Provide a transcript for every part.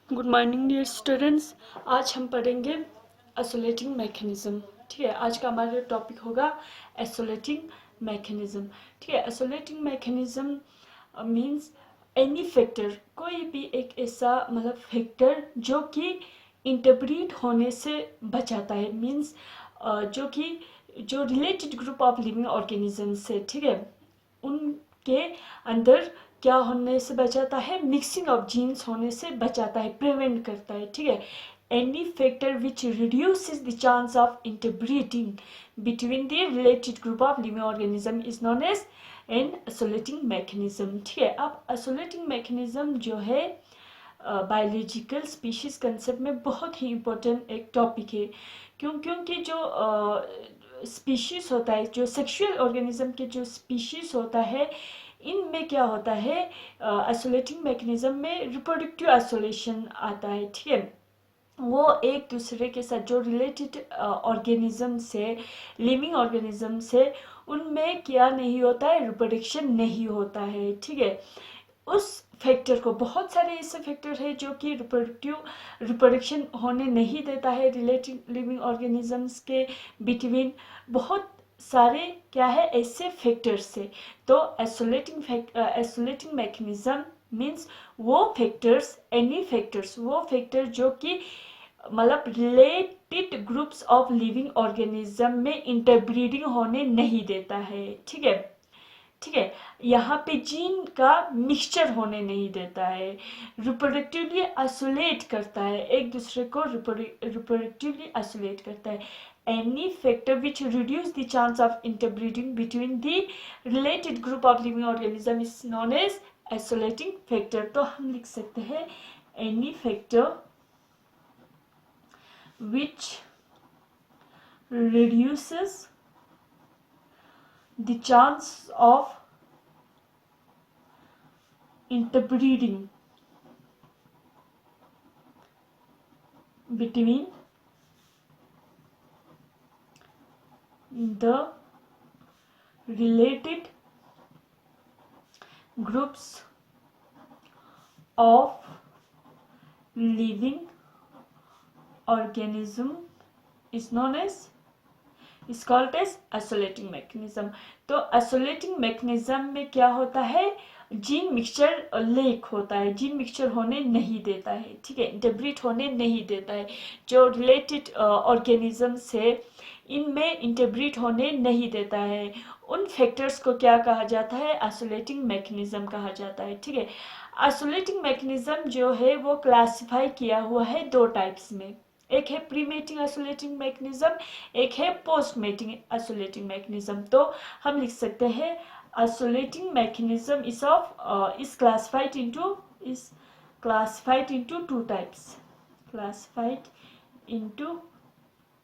Good morning dear students. आज हम पढ़ेंगे आइसोलेटिंग मैकेनिज्म। ठीक है, आज का हमारा टॉपिक होगा आइसोलेटिंग मैकेनिज्म। ठीक है, isolating mechanism means any factor, कोई भी एक ऐसा मतलब फैक्टर जो कि इंटरब्रीड होने से बचाता है, मींस जो कि जो related group of living organism से, ठीक है, उनके अंदर क्या होने से बचाता है, मिक्सिंग ऑफ जीन्स होने से बचाता है, प्रिवेंट करता है। ठीक है, any factor which reduces the chance of interbreeding between the related group of living organism is known as an isolating mechanism. ठीक है, अब आइसोलेटिंग मैकेनिज्म जो है बायोलॉजिकल स्पीशीज कंसेप्ट में बहुत ही इम्पोर्टेंट एक टॉपिक है। क्योंकि जो स्पीशीज होता है, जो सेक्सुअल ऑर्गेनिज्म के जो स्पीशीज होता है, इनमें क्या होता है, आइसोलेटिंग मैकेनिज्म में रिप्रोडक्टिव आइसोलेशन आता है। ठीक है, वो एक दूसरे के साथ जो रिलेटेड ऑर्गेनिज्म से, लिविंग ऑर्गेनिज्म से, उनमें क्या नहीं होता है, रिप्रोडक्शन नहीं होता है। ठीक है, उस फैक्टर को, बहुत सारे ऐसे फैक्टर है जो कि रिप्रोडक्शन होने नहीं देता है रिलेटेड लिविंग ऑर्गेनिजम्स के बिटवीन, बहुत सारे क्या है ऐसे फैक्टर्स से। तो आइसोलेटिंग मैकेनिज्म मीन्स वो फैक्टर्स, एनी फैक्टर्स, वो फैक्टर जो कि मतलब related groups of living organism में इंटरब्रीडिंग होने नहीं देता है। ठीक है, ठीक है, यहाँ पे जीन का मिक्सचर होने नहीं देता है, रिप्रोडक्टिवली आइसोलेट करता है, एक दूसरे को रिप्रोडक्टिवली आइसोलेट करता है। Any factor which reduce the chance of interbreeding between the related group of living organism is known as isolating factor. तो हम लिख सकते हैं any factor which reduces the chance of interbreeding between the related groups of living organism is known as, is called as isolating mechanism. तो isolating mechanism में क्या होता है, जीन मिक्सचर लेक होता है, जीन मिक्सचर होने नहीं देता है। ठीक है, इंटरब्रीड होने नहीं देता है, जो रिलेटेड ऑर्गेनिज्म से इनमें इंटरब्रीड होने नहीं देता है। उन फैक्टर्स को क्या कहा जाता है, आइसोलेटिंग मैकेनिज्म कहा जाता है। ठीक है, आइसोलेटिंग मैकेनिज्म जो है वो क्लासिफाई किया हुआ है दो टाइप्स में, एक है प्री मेटिंग आइसोलेटिंग मैकेनिज्म, एक है पोस्ट मेटिंग आइसोलेटिंग मैकेनिज्म। तो हम लिख सकते हैं isolating mechanism is classified into two types, classified into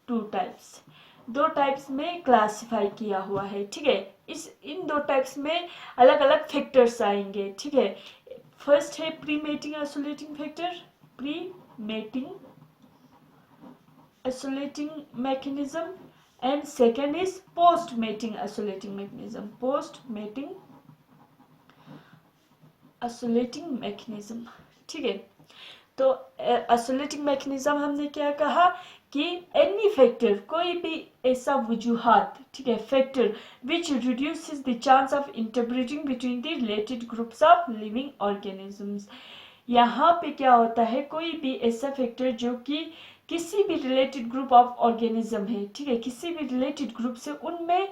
two types, दो टाइप्स में क्लासिफाई किया हुआ है। ठीक है, इन दो टाइप्स में अलग अलग फैक्टर्स आएंगे। ठीक है, फर्स्ट है pre mating isolating factor, pre mating isolating mechanism, and second is post mating isolating mechanism, post mating isolating mechanism। ठीक है, तो आइसोलेटिंग मैकेनिज्म हमने क्या कहा कि एनी फैक्टर, कोई भी ऐसा वजूहात, ठीक है, factor which reduces the chance of interbreeding between the related groups of living organisms. यहाँ पे क्या होता है, कोई भी ऐसा फैक्टर जो कि किसी भी रिलेटेड ग्रुप ऑफ ऑर्गेनिज्म है, ठीक है, किसी भी रिलेटेड ग्रुप से उनमें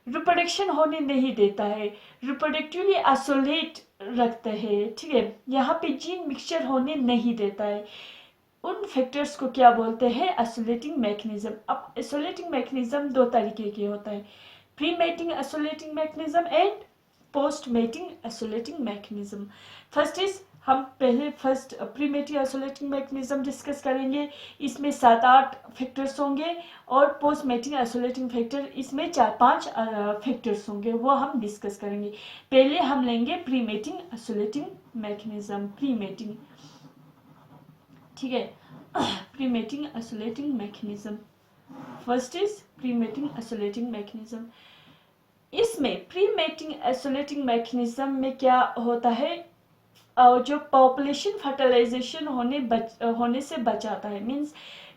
रिप्रोडक्शन होने नहीं देता है, रिप्रोडक्टिवली आइसोलेट रखते हैं। ठीक है, यहाँ पे जीन मिक्सचर होने नहीं देता है, उन फैक्टर्स को क्या बोलते हैं, आइसोलेटिंग मैकेनिज्म। अब आइसोलेटिंग मैकेनिज्म दो तरीके के होता है, pre mating isolating mechanism and post mating isolating mechanism. First is, हम पहले first pre mating isolating mechanism discuss करेंगे, इसमें 7-8 फैक्टर्स होंगे, और पोस्ट मेटिंग आइसोलेटिंग फैक्टर इसमें 4-5 फैक्टर्स होंगे, वो हम डिस्कस करेंगे। पहले हम लेंगे pre mating isolating mechanism, pre mating. ठीक है, pre mating isolating mechanism, first is pre mating isolating mechanism. इसमें प्री मेटिंग आइसोलेटिंग मैकेनिज्म में क्या होता है, जो पॉपुलेशन फर्टिलाइजेशन होने से बचाता है, means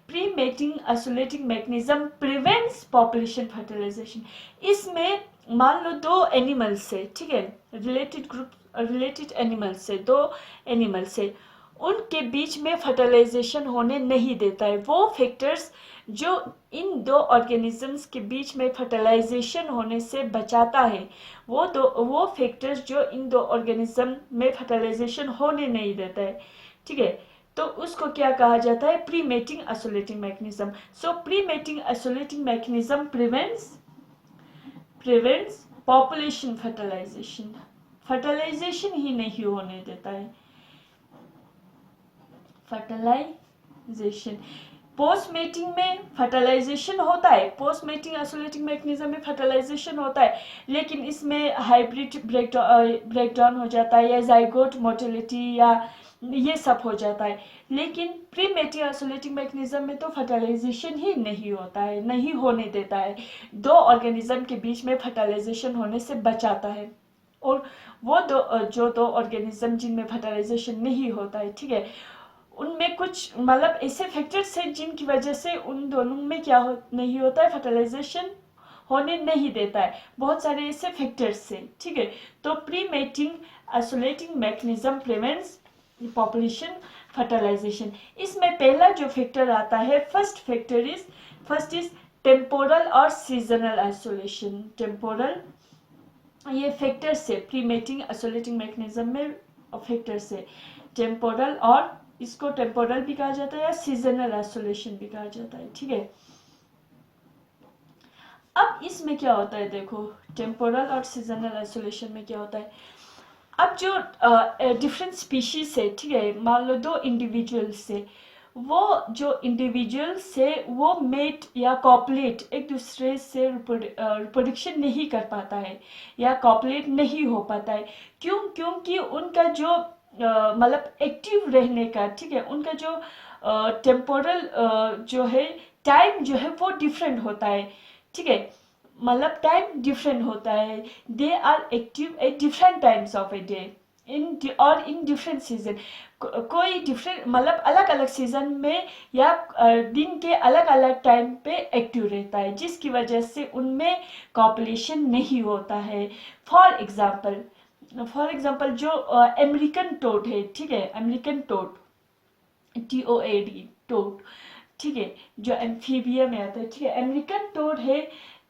pre mating isolating mechanism prevents population fertilization. इसमें मान लो दो एनिमल्स से, ठीक है, रिलेटेड एनिमल्स से, दो एनिमल्स से, उनके बीच में फर्टिलाइजेशन होने नहीं देता है। वो फैक्टर्स जो इन दो ऑर्गेनिजम्स के बीच में फर्टिलाइजेशन होने से बचाता है, वो फैक्टर्स जो इन दो ऑर्गेनिज्म में फर्टिलाइजेशन होने नहीं देता है, ठीक है, तो उसको क्या कहा जाता है, pre mating isolating mechanism. So pre mating isolating mechanism prevents population fertilization, fertilization ही नहीं होने देता है, फर्टिलाइजेशन। पोस्ट मेटिंग में फर्टिलाइजेशन होता है, पोस्ट मेटिंग आइसोलेटिंग मैकेनिज्म में फर्टिलाइजेशन होता है, लेकिन इसमें हाइब्रिड ब्रेकडाउन हो जाता है, या जाइगोट मोटिलिटी, या ये सब हो जाता है। लेकिन प्री मेटिंग आइसोलेटिंग मैकेनिज्म में तो फर्टिलाइजेशन ही नहीं होता है, नहीं होने देता है, दो ऑर्गेनिज्म के बीच में फर्टिलाइजेशन होने से बचाता है। और वो दो ऑर्गेनिज्म जिनमें फर्टिलाइजेशन नहीं होता है, ठीक है, उनमें कुछ मतलब ऐसे फैक्टर्स हैं जिनकी वजह से उन दोनों में नहीं होता है, फर्टिलाइजेशन होने नहीं देता है, बहुत सारे ऐसे फैक्टर्स से, ठीक है। तो pre mating isolating mechanism prevents population fertilization. इसमें पहला जो फैक्टर आता है, फर्स्ट इज टेम्पोरल और सीजनल आइसोलेशन। टेम्पोरल, ये फैक्टर से प्री मेटिंग आइसोलेटिंग मैकेनिज्म में फैक्टर से टेम्पोरल, और इसको टेम्पोरल भी कहा जाता है या सीजनल आइसोलेशन भी कहा जाता है, ठीक है। अब इसमें क्या होता है, देखो टेम्पोरल और सीजनल आइसोलेशन में क्या होता है। अब जो डिफरेंट स्पीशीज है, ठीक है, मान लो दो इंडिविजुअल्स से, वो जो इंडिविजुअल से वो मेट या कॉपलेट एक दूसरे से रिप्रोडक्शन नहीं कर पाता है या कॉपलेट नहीं हो पाता है। क्योंकि उनका जो मतलब एक्टिव रहने का, ठीक है, उनका जो टेम्पोरल जो है, टाइम जो है वो डिफरेंट होता है, ठीक है, मतलब टाइम डिफरेंट होता है। They are active at different times of a day in different season. कोई डिफरेंट मतलब अलग अलग सीजन में या दिन के अलग अलग टाइम पे एक्टिव रहता है, जिसकी वजह से उनमें कॉपुलेशन नहीं होता है। फॉर एग्जाम्पल जो अमेरिकन टोड है, ठीक है, अमेरिकन टोड, TOAD टोड, ठीक है, जो एम्फीबिया में आता है, ठीक है, अमेरिकन टोड है।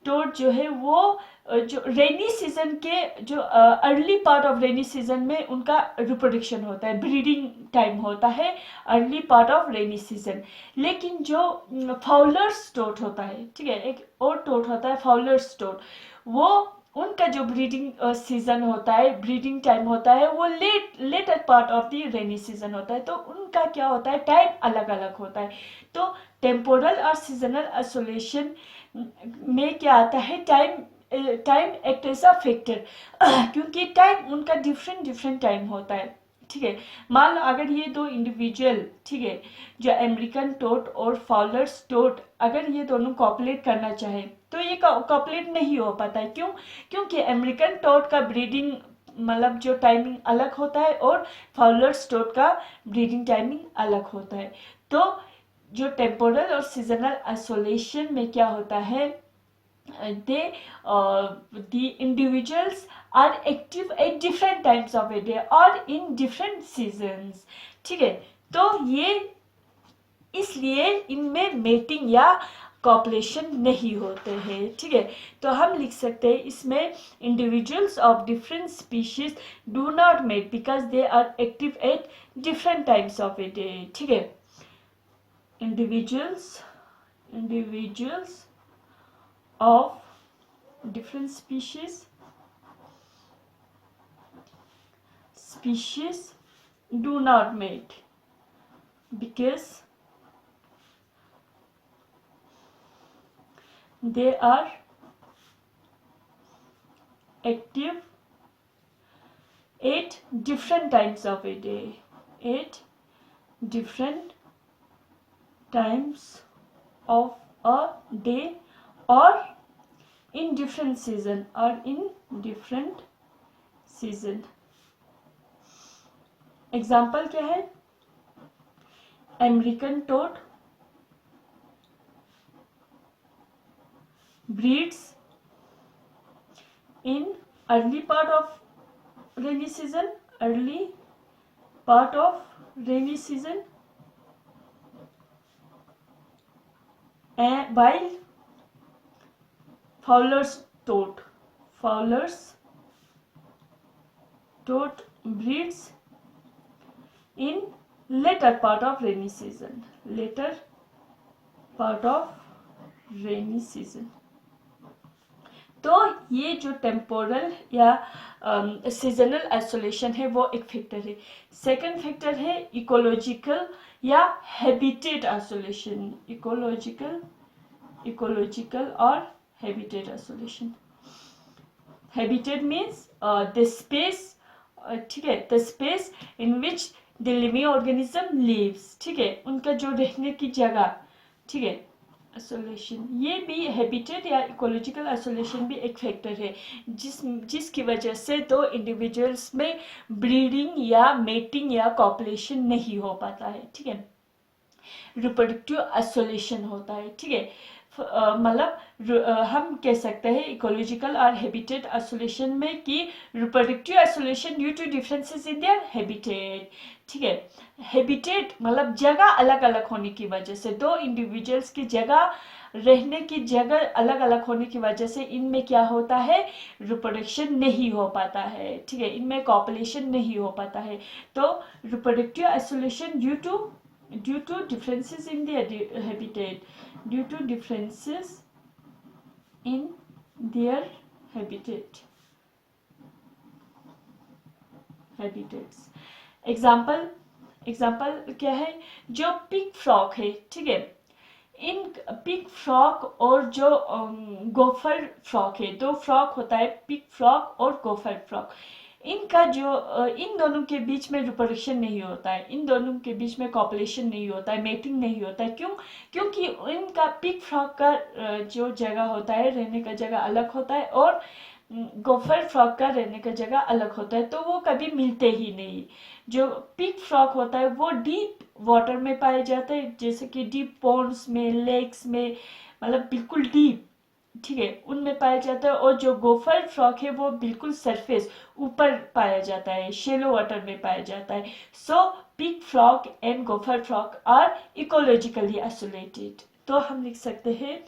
टोड जो है वो जो रेनी सीजन के जो early part of rainy season में उनका रिप्रोडक्शन होता है, ब्रीडिंग टाइम होता है early part of rainy season. लेकिन जो फाउलर्स टोड होता है, ठीक है, एक और टोड होता है फाउलर्स टोड, वो उनका जो ब्रीडिंग सीजन होता है, ब्रीडिंग टाइम होता है, वो later part of the rainy season होता है। तो उनका क्या होता है, टाइम अलग अलग होता है। तो टेम्पोरल और सीजनल आइसोलेशन में क्या आता है, time act as a factor, क्योंकि टाइम उनका डिफरेंट टाइम होता है, ठीक है। मान लो अगर ये दो इंडिविजुअल, ठीक है, जो अमेरिकन टोड और फाउलर्स टोड, अगर ये दोनों कॉपलेट करना चाहे तो ये कॉपलेट नहीं हो पाता है। क्योंकि अमेरिकन टोड का ब्रीडिंग मतलब जो टाइमिंग अलग होता है और फाउलर्स टोड का ब्रीडिंग टाइमिंग अलग होता है। तो जो टेम्पोरल और सीजनल आइसोलेशन में क्या होता है, the individuals are active at different times of a day or in different seasons, ठीक है। तो ये इसलिए इनमें मेटिंग या कॉपलेशन नहीं होते हैं, ठीक है। तो हम लिख सकते हैं इसमें individuals of different species do not mate because they are active at different times of a day, ठीक है। individuals of different species do not mate because they are active at different times of a day, at different times of a day or in different season or in different season. Example क्या है? American toad breeds in early part of rainy season, early part of rainy season, and while Fowler's toad breeds in later part of rainy season, later part of rainy season. तो ये जो temporal या seasonal isolation है वो एक factor है. Second factor है ecological या हैबिटेट आइसोलेशन. इकोलॉजिकल और habitat isolation. Habitat means the space, ठीक है, the space in which the living organism lives, ठीक है, उनका जो रहने की जगह, ठीक है. आइसोलेशन ये भी हैबिटेट या इकोलॉजिकल आइसोलेशन भी एक फैक्टर है जिसकी वजह से दो इंडिविजुअल्स में ब्रीडिंग या मेटिंग या कॉपुलेशन नहीं हो पाता है, ठीक है. रिप्रोडक्टिव आइसोलेशन होता है, ठीक है. मतलब हम कह सकते हैं इकोलॉजिकल और हैबिटेट आइसोलेशन में कि reproductive isolation due to differences in their habitat, ठीक है. हैबिटेट मतलब जगह अलग अलग होने की वजह से, दो इंडिविजुअल्स की जगह, रहने की जगह अलग अलग होने की वजह से इनमें क्या होता है, रिप्रोडक्शन नहीं हो पाता है, ठीक है, इनमें कॉपुलेशन नहीं हो पाता है. तो reproductive isolation due to differences in their habitat, due to differences in their habitats. Example क्या है? जो पिग फ्रॉक है, ठीक है, इन पिग फ्रॉक और जो गोफर फ्रॉक है, दो फ्रॉक होता है, पिग फ्रॉक और गोफर फ्रॉक. इनका जो इन दोनों के बीच में रिप्रोडक्शन नहीं होता है, इन दोनों के बीच में कॉपुलेशन नहीं होता है, मेटिंग नहीं होता है. क्यों? क्योंकि इनका पिग फ्रॉक का जो जगह होता है, रहने का जगह अलग होता है, और गोफर फ्रॉक का रहने का जगह अलग होता है, तो वो कभी मिलते ही नहीं. जो पिग फ्रॉक होता है वो डीप वाटर में पाए जाते हैं, जैसे कि डीप पॉन्ड्स में, लेक्स में, मतलब बिल्कुल डीप, ठीक है, उनमें पाया जाता है. और जो गोफर फ्रॉक है वो बिल्कुल सरफेस ऊपर पाया जाता है, शेलो वाटर में पाया जाता है. So pig frog and gopher frog are ecologically isolated. तो हम लिख सकते हैं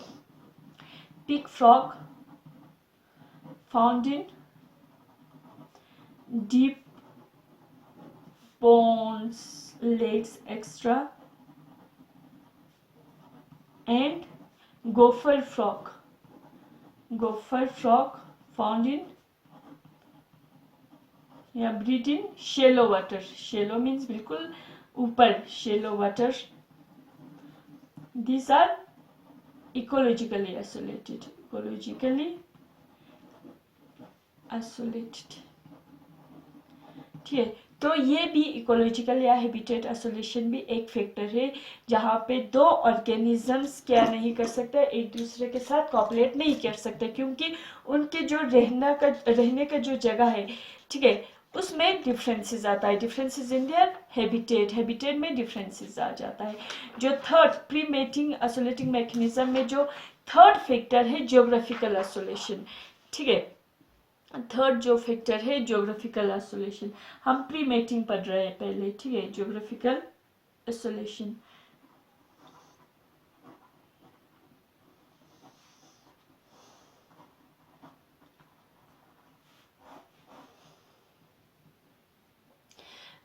pig frog found in deep ponds, lakes, etc. and gopher frog found in या breed in shallow water. Shallow means बिल्कुल ऊपर, shallow water. These are ecologically isolated. ठीक है. तो ये भी इकोलॉजिकल या हैबिटेट आइसोलेशन भी एक फैक्टर है जहाँ पे दो ऑर्गेनिजम्स क्या नहीं कर सकते, एक दूसरे के साथ कॉपरेट नहीं कर सकते, क्योंकि उनके जो रहने का जो जगह है, ठीक है, उसमें डिफरेंसेस आता है. डिफरेंसेस इन देयर हैबिटेट में डिफरेंसेस आ जाता है. जो third pre mating isolating mechanism में जो थर्ड फैक्टर है ज्योग्राफिकल आइसोलेशन, ठीक है. थर्ड जो फैक्टर है ज्योग्राफिकल आइसोलेशन. हम प्री मेटिंग पढ़ रहे हैं पहले, ठीक है. ज्योग्राफिकल आइसोलेशन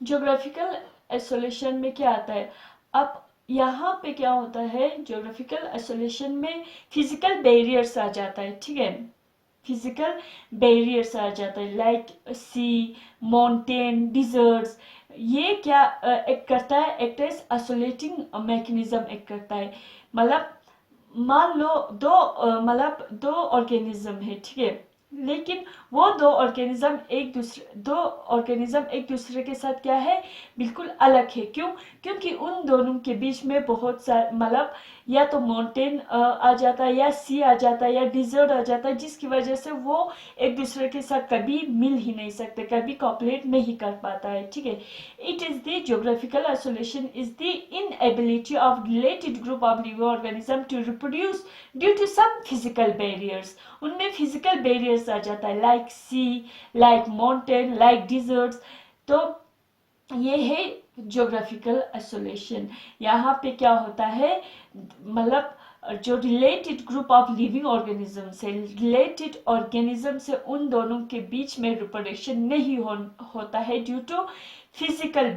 ज्योग्राफिकल आइसोलेशन में क्या आता है? अब यहाँ पे क्या होता है, ज्योग्राफिकल आइसोलेशन में फिजिकल बैरियर्स आ जाता है, ठीक है. फिजिकल बैरियर्स आ जाता है, लाइक सी, माउंटेन, डिजर्ट्स. ये क्या एक करता है, एक्ट एज आइसोलेटिंग मैकेनिज्म एक करता है. मतलब मान लो दो ऑर्गेनिज्म है, ठीक है, लेकिन वो दो ऑर्गेनिज्म एक दूसरे के साथ क्या है, बिल्कुल अलग है। क्यों? क्योंकि उन दोनों के बीच में बहुत सारे मतलब या तो माउंटेन आ जाता है, या सी आ जाता है, या डिजर्ट आ जाता है, जिसकी वजह से वो एक दूसरे के साथ कभी मिल ही नहीं सकते, कभी कॉपरेट नहीं कर पाता है। ठीक है, it is the geographical isolation is the inability of related group of living organism to reproduce due to some physical barriers. उनमें फिजिकल बैरियर्स आ जाता है, like sea, like mountain, like deserts. तो ये है ज्योग्राफिकल आइसोलेशन। यहाँ पे क्या होता है, मतलब जो related group of living organism से, रिलेटेड ऑर्गेनिज्म से उन दोनों के बीच में रिप्रोडक्शन नहीं होता है due to physical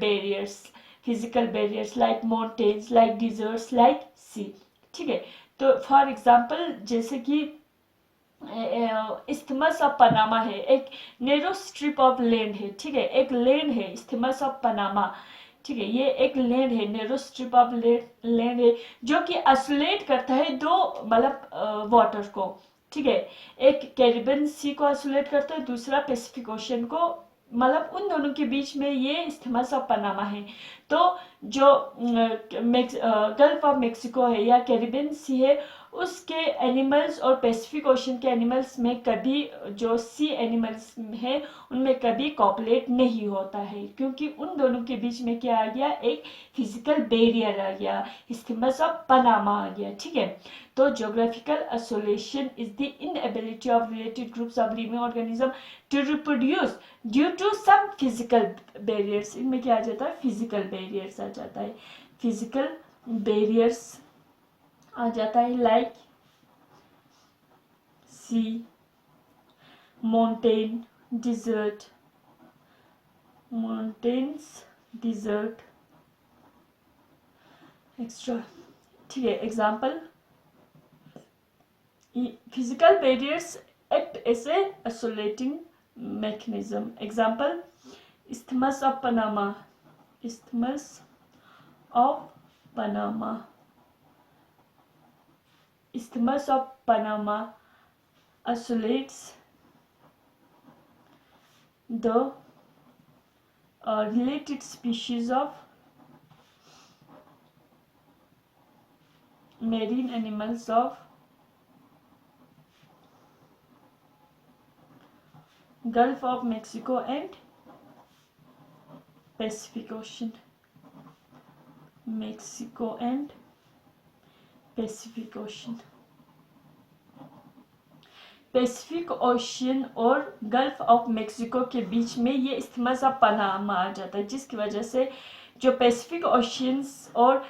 barriers like mountains, like deserts, like sea. ठीक है, तो फॉर एग्जाम्पल जैसे कि इस्थमस ऑफ पनामा है, एक नेरो स्ट्रिप ऑफ लैंड है। ठीक है, एक लैंड है इस्थमस ऑफ पनामा। ठीक है, ये एक लैंड है, नेरो स्ट्रिप ऑफ लैंड है, जो कि आइसोलेट करता है दो मतलब वाटर को। ठीक है, एक कैरिबियन सी को आइसोलेट करता है, दूसरा पैसिफिक ओशन को। मतलब उन दोनों के बीच में ये इस्थमस ऑफ पनामा है। तो जो गल्फ ऑफ मेक्सिको है या कैरिबियन सी है, उसके एनिमल्स और पैसिफिक ओशन के एनिमल्स में कभी, जो सी एनिमल्स हैं उनमें कभी कॉपलेट नहीं होता है, क्योंकि उन दोनों के बीच में क्या आ गया, एक फिजिकल बैरियर आ गया, इस्थमस ऑफ पनामा आ गया। ठीक है, तो geographical isolation is the inability of related groups of living organism to reproduce due to some physical barriers. इनमें क्या आ जाता है, फिजिकल बैरियर्स आ जाता है, फिजिकल बैरियर्स आ जाता है, like sea, mountain, desert, mountains, desert extra. ठीक है, example, physical barriers act as a isolating mechanism. Example, Isthmus of Panama. Isthmus of Panama. Isthmus of Panama isolates the related species of marine animals of Gulf of Mexico and Pacific Ocean. Mexico and Pacific Ocean. Pacific ocean और gulf of Mexico के बीच में ये isthmus of Panama आ जाता है, जिसकी वजह से जो पैसिफिक ओशियंस और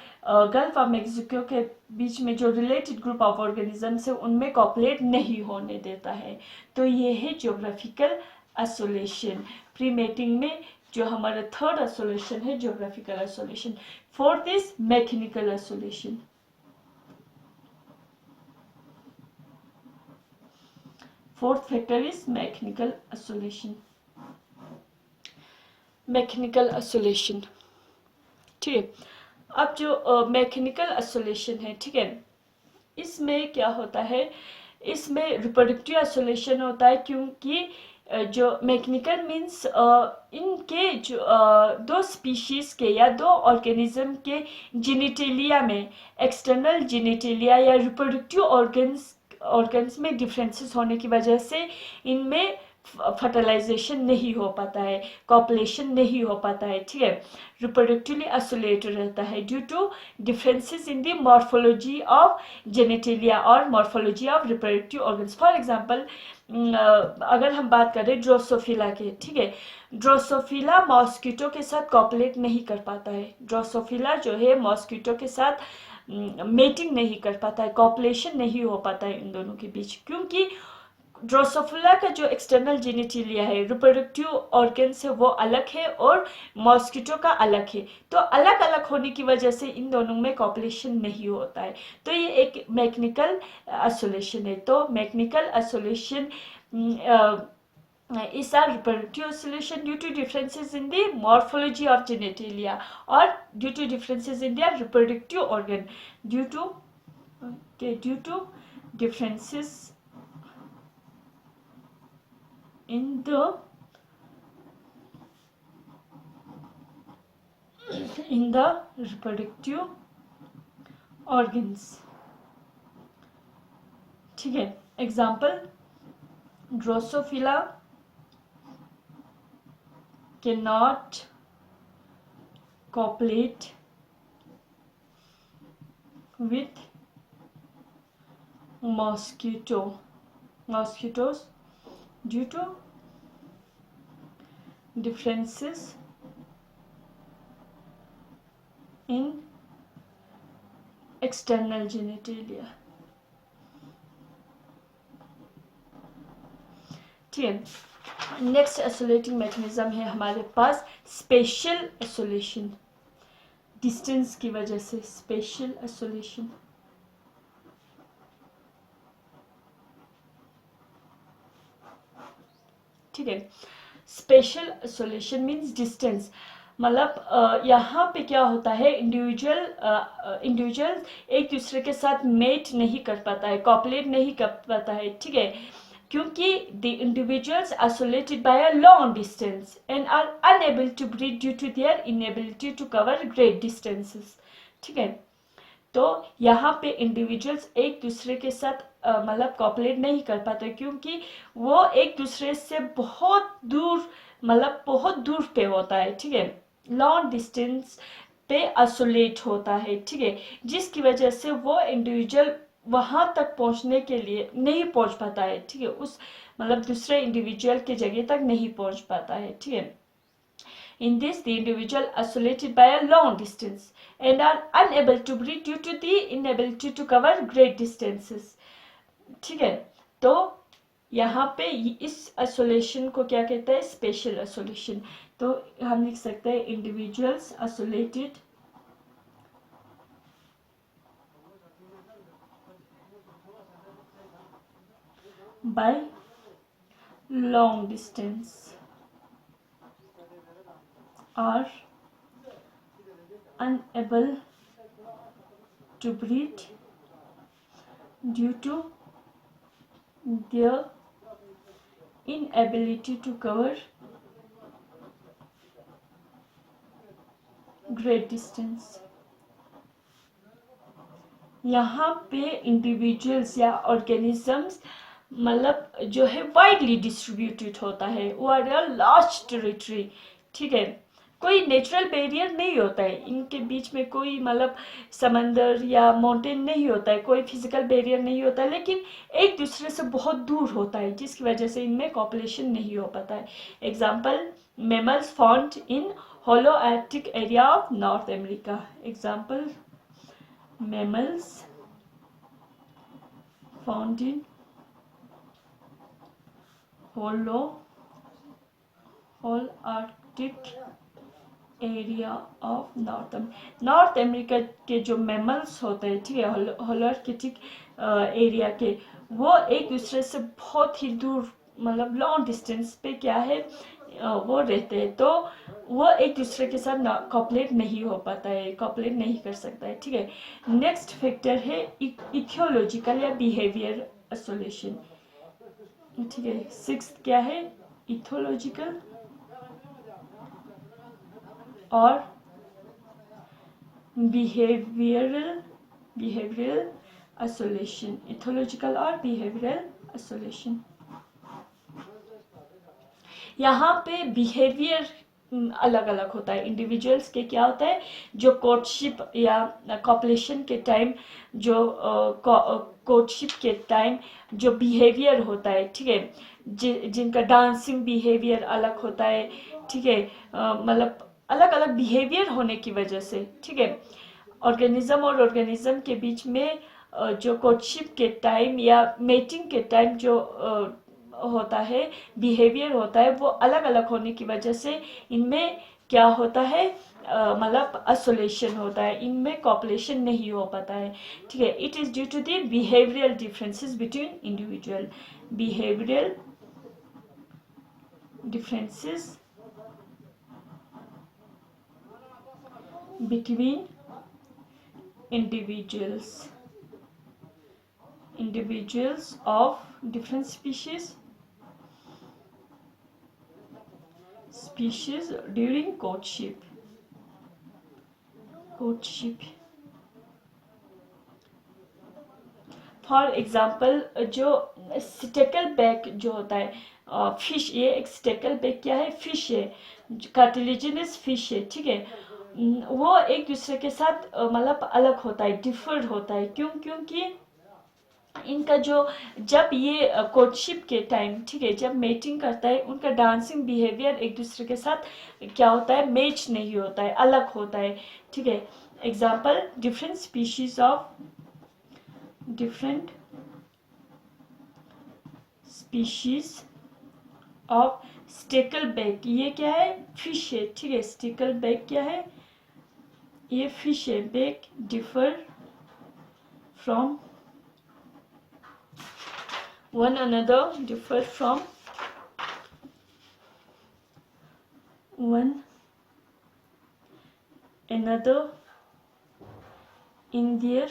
गल्फ ऑफ मेक्सिको के बीच में जो रिलेटेड ग्रुप ऑफ ऑर्गेनिजम्स है उनमें कॉपलेट नहीं होने देता है। तो ये है ज्योग्राफिकल आइसोलेशन। प्री मेटिंग में जो हमारा थर्ड आइसोलेशन है, geographical isolation. Fourth is mechanical isolation. Fourth factor is mechanical isolation. Mechanical isolation, ठीक है। अब जो मैकेनिकल आइसोलेशन है, ठीक है, इसमें क्या होता है, इसमें रिप्रोडक्टिव आइसोलेशन होता है, क्योंकि जो मैकेनिकल मीन्स इनके जो दो स्पीशीज के या दो ऑर्गेनिज्म के जेनिटेलिया में, एक्सटर्नल जेनिटेलिया या रिप्रोडक्टिव ऑर्गन्स में डिफरेंसेस होने की वजह से इनमें फर्टिलाइजेशन नहीं हो पाता है, कॉपुलेशन नहीं हो पाता है। ठीक है, रिप्रोडक्टिवली आइसोलेटेड रहता है due to differences in the morphology of genitalia और morphology of reproductive organs. For example, अगर हम बात करें ड्रोसोफिला के, ठीक है, ड्रोसोफिला मॉस्किटो के साथ कॉपुलेट नहीं कर पाता है। ड्रोसोफिला जो है मॉस्किटो के साथ मेटिंग नहीं कर पाता है, कॉपुलेशन नहीं हो पाता है इन दोनों के बीच, क्योंकि ड्रोसोफिला का जो एक्सटर्नल जेनिटेलिया है, रिप्रोडक्टिव ऑर्गन से वो अलग है और मॉस्किटो का अलग है। तो अलग अलग होने की वजह से इन दोनों में कॉपुलेशन नहीं होता है। तो ये एक मैकेनिकल आइसोलेशन है। तो mechanical isolation is a reproductive isolation due to differences in the morphology of genitalia or due to differences in their reproductive organ, due to differences in the reproductive organs. ठीक है, example Drosophila cannot copulate with mosquitoes due to differences in external genitalia. ठीक है, next isolating mechanism है हमारे पास special isolation, distance की वजह से special isolation. ठीक है, स्पेशल आइसोलेशन मीन्स डिस्टेंस, मतलब यहाँ पे क्या होता है, इंडिविजुअल एक दूसरे के साथ मेट नहीं कर पाता है, कॉपलेट नहीं कर पाता है। ठीक है, क्योंकि the individuals isolated by a long distance and are unable to breathe due to their inability to cover great distances. ठीक है, तो यहाँ पे इंडिविजुअल्स एक दूसरे के साथ मतलब कॉपरेट नहीं कर पाते, क्योंकि वो एक दूसरे से बहुत दूर, मतलब बहुत दूर पे होता है। ठीक है, लॉन्ग डिस्टेंस पे आइसोलेट होता है। ठीक है, जिसकी वजह से वो इंडिविजुअल वहां तक पहुंचने के लिए नहीं पहुंच पाता है। ठीक है, उस मतलब दूसरे इंडिविजुअल के जगह तक नहीं पहुंच पाता है। ठीक है, in this the individual isolated by a long distance and are unable to breathe due to the inability to cover great distances. ठीक है, तो यहाँ पे इस आइसोलेशन को क्या कहते हैं, स्पेशल आइसोलेशन। तो हम लिख सकते हैं individuals isolated by long distance are unable to breathe due to their inability to cover great distance. यहाँ पे इंडिविजुअल्स या ऑर्गेनिजम्स मतलब जो है वाइडली डिस्ट्रीब्यूटेड होता है, वो आर लार्ज टेरिटरी। ठीक है, कोई नेचुरल बैरियर नहीं होता है इनके बीच में, कोई मतलब समंदर या माउंटेन नहीं होता है, कोई फिजिकल बैरियर नहीं होता है, लेकिन एक दूसरे से बहुत दूर होता है, जिसकी वजह से इनमें कॉपुलेशन नहीं हो पाता है। Example mammals found in whole Arctic area of North America. Example mammals found in whole Arctic area of North America के जो मैमल्स होते हैं, ठीक है, होलो आर्कटिक एरिया के, वो एक दूसरे से बहुत ही दूर मतलब लॉन्ग डिस्टेंस पे क्या है वो रहते हैं, तो वो एक दूसरे के साथ कॉपलेट नहीं हो पाता है, कॉपलेट नहीं कर सकता है। ठीक है, नेक्स्ट फैक्टर है इथियोलॉजिकल या बिहेवियर आइसोलेशन। ठीक है, सिक्स्थ क्या है, इथियोलॉजिकल और बिहेवियरल आइसोलेशन, इथियोलॉजिकल और बिहेवियरल आइसोलेशन। यहाँ पे बिहेवियर अलग अलग होता है इंडिविजुअल्स के। क्या होता है, जो कोर्टशिप या कॉपुलेशन के टाइम जो कोर्टशिप के टाइम जो बिहेवियर होता है, ठीक है, जिनका डांसिंग बिहेवियर अलग होता है। ठीक है, मतलब अलग अलग बिहेवियर होने की वजह से, ठीक है, ऑर्गेनिज्म और ऑर्गेनिज्म के बीच में जो कोर्टशिप के टाइम या मेटिंग के टाइम जो होता है बिहेवियर होता है, वो अलग अलग होने की वजह से इनमें क्या होता है, मतलब आइसोलेशन होता है, इनमें कॉपुलेशन नहीं हो पाता है। ठीक है, it is due to the behavioural differences between individual, behavioural differences between individuals of different species species during courtship. For example जो स्टेकल बैक जो होता है फिश, ये एक स्टेकल बैक क्या है, फिश है, कार्टिलेजिनस फिश है, ठीक है। वो एक दूसरे के साथ मतलब अलग होता है, डिफर होता है। क्यों? क्योंकि इनका जो जब ये कोर्टशिप के टाइम, ठीक है, जब मेटिंग करता है, उनका डांसिंग बिहेवियर एक दूसरे के साथ क्या होता है, मैच नहीं होता है, अलग होता है, ठीक है। Example, different species of stickleback, ये क्या है, फिश है, ठीक है। स्टेकल बैक क्या है, ये फिश है। Back differ from one another, differ from one another in their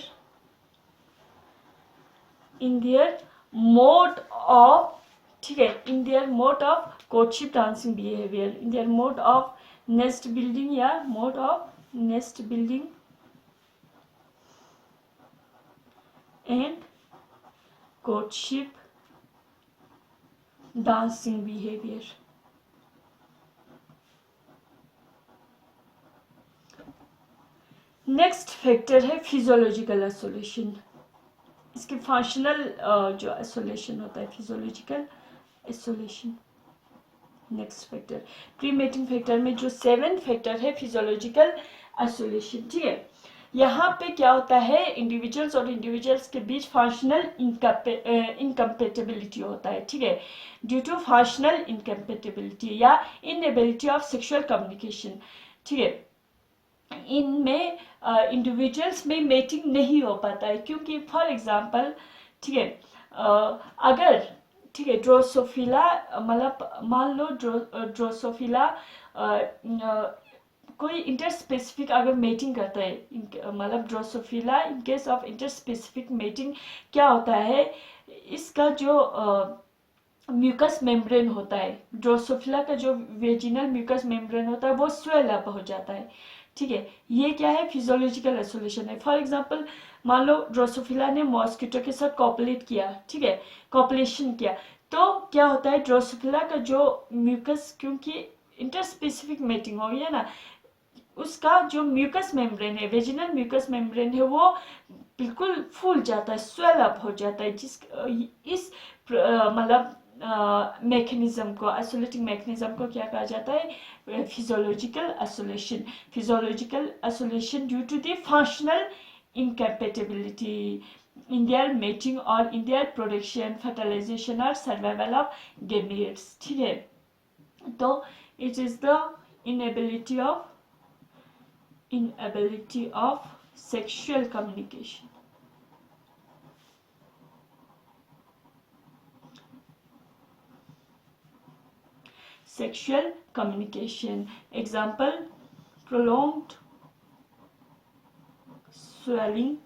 mode of, ठीक है, in their mode of courtship dancing behavior, in their mode of nest building या mode of nest building and courtship dancing behavior. Next factor है physiological isolation. इसके functional जो isolation होता है, physiological isolation. Next factor, pre mating factor में जो 7 factor है physiological isolation, ठीक है। यहाँ पे क्या होता है, इंडिविजुअल्स और इंडिविजुअल्स के बीच फंक्शनल इनकम्पेटेबिलिटी होता है, ठीक है, ड्यू टू फंक्शनल इनकम्पेटेबिलिटी या इनएबिलिटी ऑफ सेक्सुअल कम्युनिकेशन, ठीक है। इनमें इंडिविजुअल्स में मेटिंग नहीं हो पाता है, क्योंकि फॉर एग्जांपल, ठीक है, अगर, ठीक है, ड्रोसोफिला, मतलब मान लो ड्रोसोफिला कोई इंटरस्पेसिफिक अगर मेटिंग करता है, मतलब Drosophila in case of interspecific mating क्या होता है, इसका जो म्यूकस मेम्ब्रेन होता है, ड्रोसोफिला का जो वेजिनल म्यूकस मेम्ब्रेन होता है वो स्वेल अप हो जाता है, ठीक है। ये क्या है, फिजियोलॉजिकल आइसोलेशन है। फॉर एग्जांपल, मान लो ड्रोसोफिला ने मॉस्किटो के साथ कॉपुलेट किया, ठीक है, कॉपुलेशन किया, तो क्या होता है, ड्रोसोफिला का जो म्यूकस, क्योंकि इंटरस्पेसिफिक मेटिंग हो गई है ना, उसका जो म्यूकस मेम्ब्रेन है, वेजिनल म्यूकस मेम्ब्रेन है, वो बिल्कुल फूल जाता है, स्वेल अप हो जाता है, जिस इस मतलब मैकेनिज्म को, आइसोलेटिंग मैकेनिज्म को क्या कहा जाता है, physiological isolation. Physiological isolation due to the functional incapability in their mating or in their production, fertilization or survival of gametes, ठीक है। तो it is the inability of sexual communication. Sexual communication. Example, prolonged swelling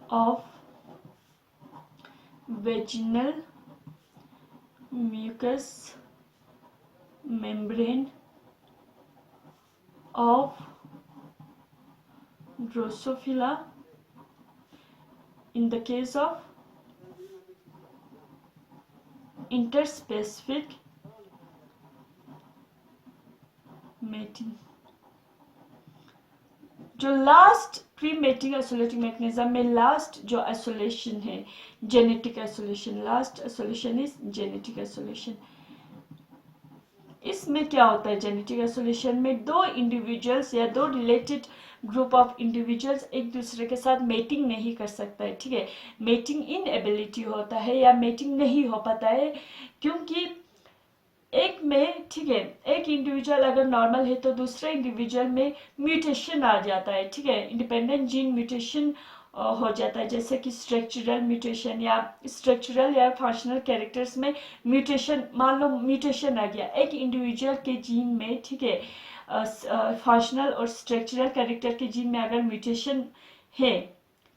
of vaginal mucous membrane of Drosophila in the case of interspecific mating. जो last pre mating isolating mechanism में last जो isolation है, genetic isolation, last isolation is genetic isolation. इसमें क्या होता है, genetic isolation में दो इंडिविजुअल्स या दो रिलेटेड ग्रुप ऑफ इंडिविजुअल्स एक दूसरे के साथ मेटिंग नहीं कर सकता है, ठीक है, मेटिंग इनएबिलिटी होता है या मेटिंग नहीं हो पाता है, क्योंकि एक में, ठीक है, एक इंडिविजुअल अगर नॉर्मल है तो दूसरे इंडिविजुअल में म्यूटेशन आ जाता है, ठीक है, इंडिपेंडेंट जीन म्यूटेशन हो जाता है, जैसे कि स्ट्रक्चरल म्यूटेशन या स्ट्रक्चरल या फंक्शनल कैरेक्टर्स में म्यूटेशन, मान लो म्यूटेशन आ गया एक इंडिविजुअल के जीन में, ठीक है, फंक्शनल और स्ट्रक्चरल कैरेक्टर के जीन में अगर म्यूटेशन है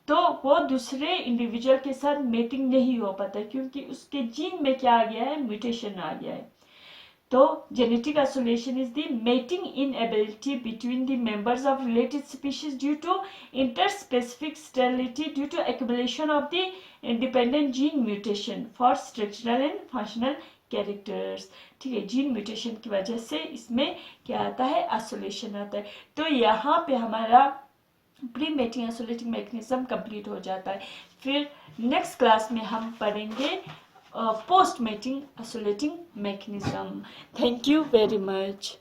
तो वो दूसरे इंडिविजुअल के साथ मेटिंग नहीं हो पाता, क्योंकि उसके जीन में क्या आ गया है, म्यूटेशन आ गया है। तो genetic isolation is the mating inability between the members of related species due to interspecific sterility due to accumulation of the independent gene mutation for structural and functional characters. ठीक है, gene mutation की वजह से इसमें क्या आता है, isolation आता है. तो यहाँ पे हमारा pre mating isolating mechanism complete हो जाता है. फिर नेक्स्ट क्लास में हम पढ़ेंगे post mating isolating mechanism. Thank you very much.